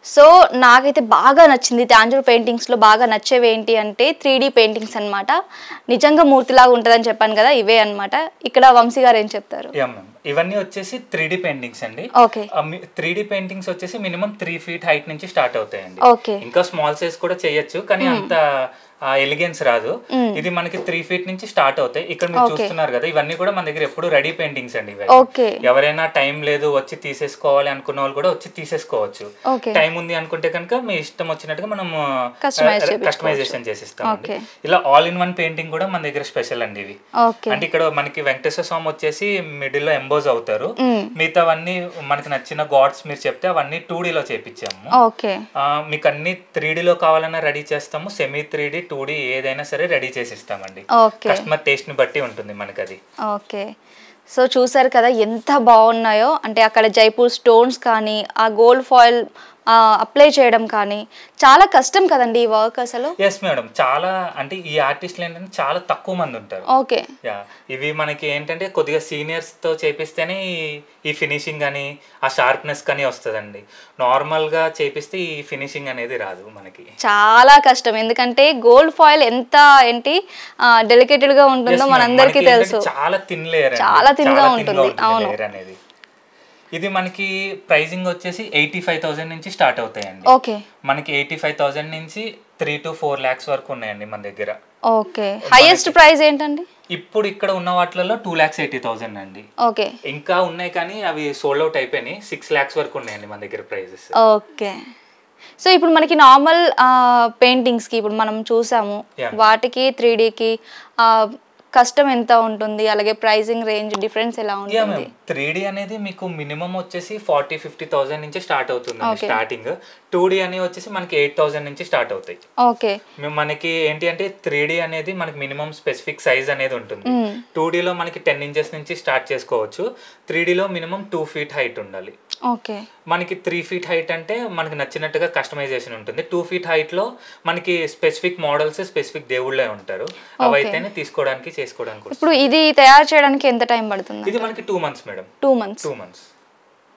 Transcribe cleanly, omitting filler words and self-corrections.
So నాకైతే బాగా నచ్చింది తాంజూర్ పెయింటింగ్స్లో బాగా నచ్చేవి ఏంటి అంటే 3D పెయింటింగ్స్ అనమాట. నిజంగా మూర్తిలాగా ఉంటుందని చెప్పాను కదా, ఇవే అనమాట. ఇక్కడ వంశీ గారు ఏం చెప్తారు? ఇవన్నీ వచ్చేసి 3D పెయింటింగ్స్ అండి. ఓకే. 3D పెయింటింగ్స్ వచ్చేసి మినిమం 3 feet హైట్ నుంచి స్టార్ట్ అవుతాయండి. ఓకే. ఇంకా స్మాల్ సైజ్ కూడా చేయొచ్చు, కానీ అంత ఎలిగెన్స్ రాదు. ఇది మనకి 3 feet నుంచి స్టార్ట్ అవుతాయి. ఇక్కడ మీరు చూస్తున్నారు కదా, ఇవన్నీ కూడా మన దగ్గర ఎప్పుడు రెడీ పెయింటింగ్స్ అండి. ఎవరైనా టైం లేదు వచ్చి తీసేసుకోవాలి అనుకున్న వాళ్ళు కూడా వచ్చి తీసేసుకోవచ్చు. టైం ఉంది అనుకుంటే కనుక మీ ఇష్టం వచ్చినట్టుగా మనం కస్టమైజేషన్ చేసిస్తాం. ఇలా ఆల్ ఇన్ వన్ పెయింటింగ్ కూడా మన దగ్గర స్పెషల్ అండి ఇవి. అంటే ఇక్కడ మనకి వెంకటేశ్వర స్వామి వచ్చేసి మిడిల్ లో ఎంబోజ్ అవుతారు. మిగతావన్నీ మనకి నచ్చిన గాడ్స్ మీరు చెప్తే అవన్నీ 2D లో చేపించాము. మీకు అన్ని 3D లో కావాలన్నా రెడీ చేస్తాము. సెమీ 3D 2D ఏదైనా సరే రెడీ చేసి ఇస్తామండి. కస్టమర్ టేస్ట్ ని బట్టి ఉంటుంది మనకి అది. ఓకే. సో చూసారు కదా ఎంత బాగున్నాయో. అంటే అక్కడ జైపూర్ స్టోన్స్ కానీ ఆ గోల్డ్ ఫాయిల్ అప్లై చేయడం కానీ చాలా కష్టం కదండి ఈ వర్క్ అసలు. ఎస్ మేడం, చాలా అంటే ఈ ఆర్టిస్టులు ఏంటంటే చాలా తక్కువ మంది ఉంటారు. ఓకే. ఇవి మనకి ఏంటంటే కొద్దిగా సీనియర్స్ తో చేపిస్తేనే ఈ ఫినిషింగ్ అని ఆ షార్ప్నెస్ కానీ వస్తుందండి. నార్మల్ గా చేపిస్తే ఈ ఫినిషింగ్ అనేది రాదు మనకి. చాలా కష్టం, ఎందుకంటే గోల్డ్ ఫాయిల్ ఎంత ఏంటి డెలికేటెడ్ గా ఉంటుందో మనందరికీ తెలుసు. చాలా థిన్ లేయర్, చాలా థిన్ గా ఉంటుంది. అవును. అనేది ఇది మనకి ప్రైజింగ్ వచ్చేసి 85,000 నుంచి స్టార్ట్ అవుతాయండి. ఓకే. మనకి 85,000 నుంచి 3 to 4 lakhs వరకు ఉన్నాయండి మన దగ్గర. ఓకే. హైయెస్ట్ ప్రైస్ ఏంటండి ఇప్పుడు ఇక్కడ ఉన్న వాటిలలో? 2,80,000 అండి. ఓకే. ఇంకా ఉన్నాయి కానీ అవి సోల్డ్ అవుట్ అయిపోయినాయి. 6 lakhs వరకు ఉన్నాయండి మన దగ్గర ప్రైజెస్. ఓకే. సో ఇప్పుడు మనకి నార్మల్ పెయింటింగ్స్ కి ఇప్పుడు మనం చూసాము, వాటికి 3Dకి కష్టం ఎంత ఉంటుంది, అలాగే ప్రైసింగ్ రేంజ్ డిఫరెన్స్ ఎలా ఉంటుంది? 3D అనేది మీకు మినిమం వచ్చేసి 40-50,000 నుంచి స్టార్ట్ అవుతుంది స్టార్టింగ్. 2D అని వచ్చేసి మనకి 8,000 నుంచి స్టార్ట్ అవుతాయి. ఓకే. మనకి ఏంటి అంటే 3D అనేది మనకి మినిమం స్పెసిఫిక్ సైజ్ అనేది ఉంటుంది. 2D లో మనకి 10 inches నుంచి స్టార్ట్ చేసుకోవచ్చు. 3D లో మినిమం 2 feet హైట్ ఉండాలి. ఓకే. మనకి 3 feet హైట్ అంటే మనకి నచ్చినట్టుగా కస్టమైజేషన్ ఉంటుంది. 2 feet హైట్ లో మనకి స్పెసిఫిక్ మోడల్స్ స్పెసిఫిక్ దేవుళ్ళే ఉంటారు, అవైతేనే తీసుకోవడానికి చేసుకోవడానికి. ఇప్పుడు ఇది తయారు చేయడానికి ఎంత టైం పడుతుంది? ఇది మనకి 2 months మేడం. 2 months. 2 months.